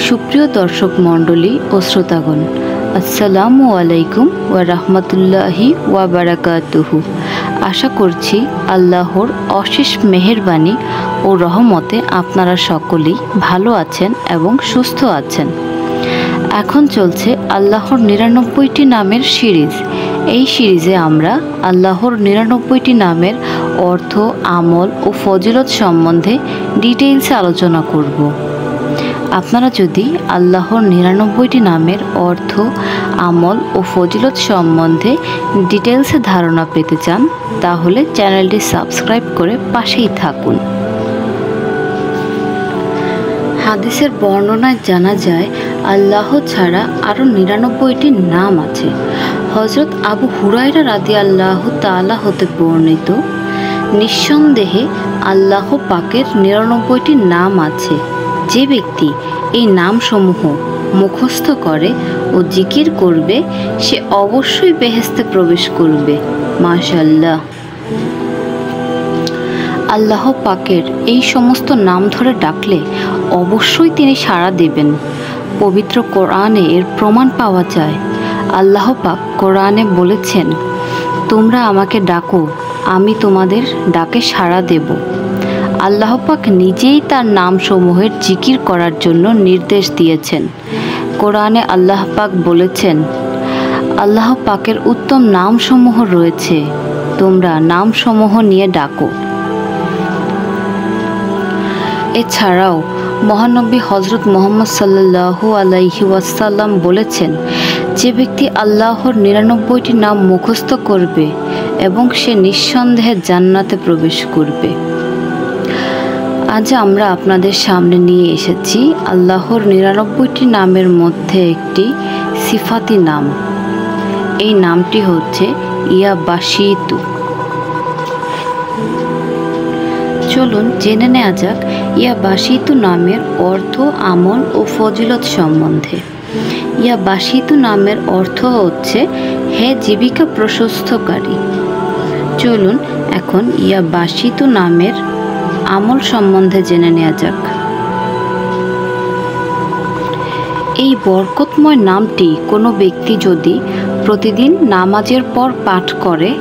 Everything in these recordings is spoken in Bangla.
সুপ্রিয় দর্শক মণ্ডলী ও শ্রোতাগণ, আসসালামু আলাইকুম ওয়া রাহমাতুল্লাহি ওয়া বারাকাতুহু। আশা করছি আল্লাহর অশেষ মেহেরবানি ও রহমতে আপনারা সকলেই ভালো আছেন এবং সুস্থ আছেন। এখন চলছে আল্লাহর ৯৯টি নামের সিরিজ। এই সিরিজে আমরা আল্লাহর ৯৯টি নামের অর্থ, আমল ও ফজিলত সম্বন্ধে ডিটেইলসে আলোচনা করব। আপনারা যদি আল্লাহর ৯৯টি নামের অর্থ, আমল ও ফজিলত সম্বন্ধে ডিটেইলসে ধারণা পেতে চান, তাহলে চ্যানেলটি সাবস্ক্রাইব করে পাশেই থাকুন। হাদিসের বর্ণনায় জানা যায় আল্লাহ ছাড়া আরও ৯৯টি নাম আছে। হযরত আবু হুরায়রা রাদিয়াল্লাহু তাআলা হতে বর্ণিত, নিঃসন্দেহে আল্লাহ পাকের ৯৯টি নাম আছে। যে ব্যক্তি এই নামসমূহ মুখস্থ করে ও জিকির করবে, সে অবশ্যই বেহেশতে প্রবেশ করবে। মাশাআল্লাহ। আল্লাহ পাকের এই সমস্ত নাম ধরে ডাকলে অবশ্যই তিনি সাড়া দেবেন। পবিত্র কোরআনে এর প্রমাণ পাওয়া যায়। আল্লাহ পাক কোরআনে বলেছেন, তোমরা আমাকে ডাকো, আমি তোমাদের ডাকে সাড়া দেব। আল্লাহ পাক নিজেই তার নামসমূহের জিকির করার জন্য নির্দেশ দিয়েছেন। কোরআনে আল্লাহ পাক বলেছেন, আল্লাহ পাকের উত্তম নামসমূহ রয়েছে, তোমরা নামসমূহ নিয়ে ডাকো। এছাড়াও মহানবী হযরত মুহাম্মদ সাল্লাল্লাহু আলাইহি ওয়াসাল্লাম বলেছেন, যে ব্যক্তি আল্লাহর ৯৯টি নাম মুখস্থ করবে এবং সে নিঃসন্দেহে জান্নাতে প্রবেশ করবে। আজ আমরা আপনাদের সামনে নিয়ে এসেছি আল্লাহর ৯৯টি নামের মধ্যে একটি সিফাতি নাম। এই নামটি হচ্ছে ইয়া বাসিতু। চলুন জেনে নেওয়া যাক ইয়া বাসিতু নামের অর্থ, আমল ও ফজিলত সম্বন্ধে। ইয়া বাসিতু নামের অর্থ হচ্ছে হে জীবিকা প্রশস্তকারী। চলুন এখন ইয়া বাসিতু নামের আমল সম্বন্ধে জেনে নেওয়া যাক। এই বরকতময় নামটি কোনো ব্যক্তি যদি প্রতিদিন নামাজের পর পাঠ করে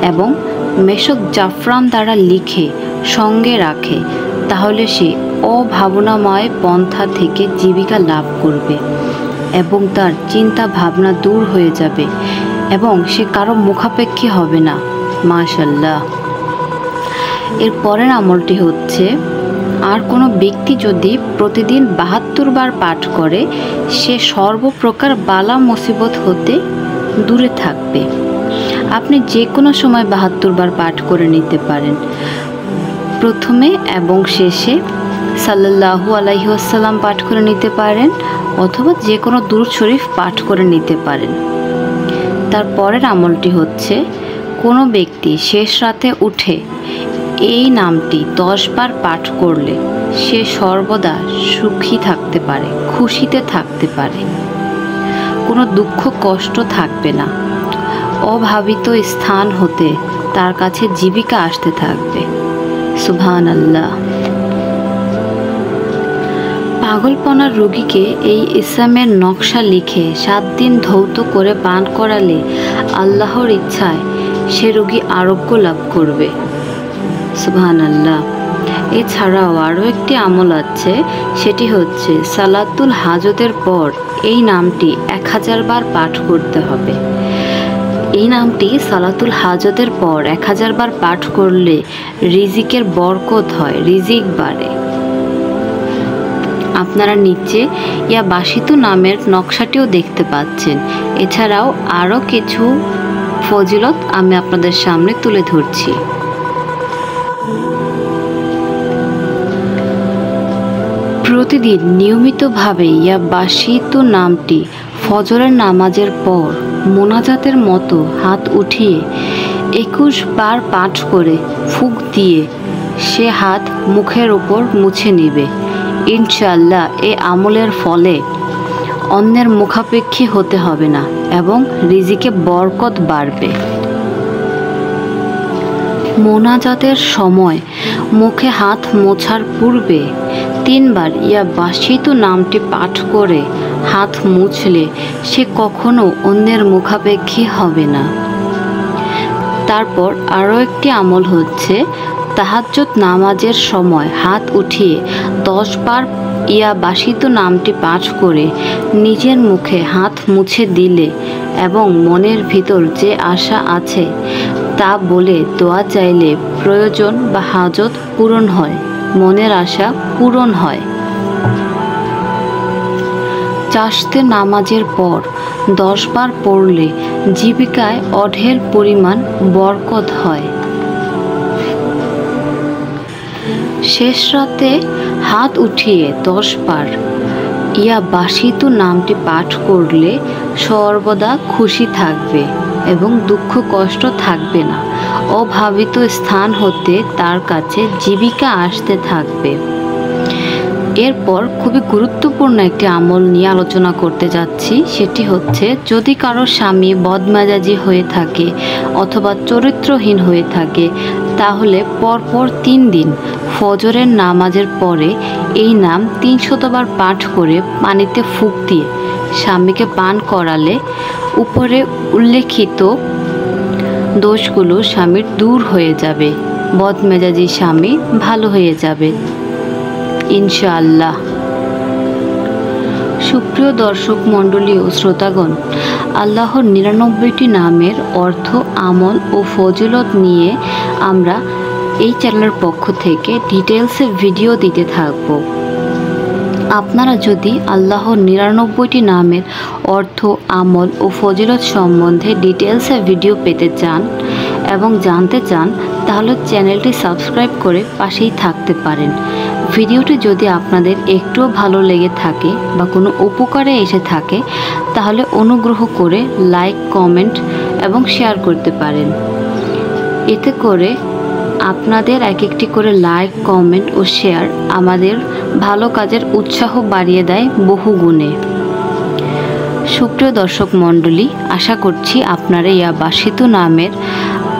এবং মেশক জাফরান দ্বারা লিখে সঙ্গে রাখে, তাহলে সে অভাবনাময় পন্থা থেকে জীবিকা লাভ করবে এবং তার চিন্তা ভাবনা দূর হয়ে যাবে এবং সে কারো মুখাপেক্ষী হবে না। মাশাআল্লাহ। এর পরের আমলটি হচ্ছে, আর কোনো ব্যক্তি যদি প্রতিদিন ৭২ বার পাঠ করে, সে সর্বপ্রকার বালা মুসিবত হতে দূরে থাকবে। আপনি যে কোনো সময় ৭২ বার পাঠ করে নিতে পারেন। প্রথমে এবং শেষে সাল্লাল্লাহু আলাইহি ওয়াসাল্লাম পাঠ করে নিতে পারেন, অথবা যে কোনো দুরূদ শরীফ পাঠ করে নিতে পারেন। তারপরের আমলটি হচ্ছে, কোনো ব্যক্তি শেষ রাতে উঠে এই নামটি ১০ বার পাঠ করলে সে সর্বদা সুখী থাকতে পারে, খুশিতে থাকতে পারে, কোনো দুঃখ কষ্ট থাকবে না। অভাবিত স্থান হতে তার কাছে জীবিকা আসতে থাকবে। সুবহানাল্লাহ। পাগলপনার রোগীকে এই ইসলামের নকশা লিখে ৭ দিন ধৌত করে পান করালে আল্লাহর ইচ্ছায় সে রোগী আরোগ্য লাভ করবে। সুবহানাল্লাহ। এছাড়াও আরও একটি আমল আছে, সেটি হচ্ছে সালাতুল হাজতের পর এই নামটি ১০০০ বার পাঠ করতে হবে। এই নামটি সালাতুল হাজতের পর ১০০০ বার পাঠ করলে রিজিকের বরকত হয়, রিজিক বাড়ে। আপনারা নিচে ইয়া বাসিতু নামের নকশাটিও দেখতে পাচ্ছেন। এছাড়াও আরও কিছু ফজিলত আমি আপনাদের সামনে তুলে ধরছি। প্রতিদিন নিয়মিতভাবে ইয়া বাসিতু নামটি ফজরের নামাজের পর মোনাজাতের মতো হাত উঠিয়ে ২১ বার পাঠ করে ফুঁক দিয়ে সে হাত মুখের ওপর মুছে নেবে। ইনশাআল্লাহ এই আমলের ফলে অন্যের মুখাপেক্ষী হতে হবে না এবং রিজিকে বরকত বাড়বে। মোনাজাতের সময় মুখে হাত মোছার পূর্বে 3 বার ইয়া বাসিতু নামটি পাঠ করে হাত মুছলে সে কখনো অন্যের মুখাপেক্ষী হবে না। তারপর আরও একটি আমল হচ্ছে তাহাজ্জুদ নামাজের সময় হাত উঠিয়ে 10 বার ইয়া বাসিতু নামটি পাঠ করে নিজের মুখে হাত মুছে দিলে এবং মনের ভিতর যে আশা আছে তা বলে দোয়া চাইলে প্রয়োজন বা হাজত পূরণ হয়, মনের আশা পূরণ হয়। চাশতে নামাজের পর 10 বার পড়লে জীবিকায় অঢেল পরিমাণ বরকত হয়। শেষ রাতে হাত উঠিয়ে 10 বার ইয়া বাসিতু নামটি পাঠ করলে সর্বদা খুশি থাকবে এবং দুঃখ কষ্ট থাকবে না। অভাবিত স্থান হতে তার কাছে জীবিকা আসতে থাকবে। এরপর খুবই গুরুত্বপূর্ণ একটি আমল নিয়ে আলোচনা করতে যাচ্ছি। সেটি হচ্ছে যদি কারো স্বামী বদমেজাজি হয়ে থাকে অথবা চরিত্রহীন হয়ে থাকে তাহলে পরপর 3 দিন ফজরের নামাজের পরে এই নাম 300 বার পাঠ করে পানিতে ফুঁক দিয়ে স্বামীকে পান করালে উপরে উল্লেখিত দোষগুলো স্বামীর দূর হয়ে যাবে, বদমেজাজি স্বামী ভালো হয়ে যাবে ইনশাআল্লাহ। সুপ্রিয় দর্শক মণ্ডলী ও শ্রোতাগণ, আল্লাহর 99টি নামের অর্থ, আমল ও ফজিলত নিয়ে আমরা এই চ্যানেলের পক্ষ থেকে ডিটেলসে ভিডিও দিতে থাকব। আপনারা যদি আল্লাহর 99টি নামের অর্থ, আমল ও ফজিলত সম্বন্ধে ডিটেলসে ভিডিও পেতে চান এবং জানতে চান তাহলে চ্যানেলটি সাবস্ক্রাইব করে পাশেই থাকতে পারেন। ভিডিওটি যদি আপনাদের একটুও ভালো লেগে থাকে বা কোনো উপকারে এসে থাকে তাহলে অনুগ্রহ করে লাইক, কমেন্ট এবং শেয়ার করতে পারেন। এতে করে আপনাদের এক একটি করে লাইক, কমেন্ট ও শেয়ার আমাদের ভালো কাজের উৎসাহ বাড়িয়ে দেয় বহু গুণে। সুপ্রিয় দর্শক মণ্ডলী, আশা করছি আপনারা ইয়া বাসিতু নামের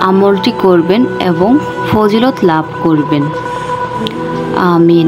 আমলটি করবেন এবং ফজিলত লাভ করবেন। আমিন।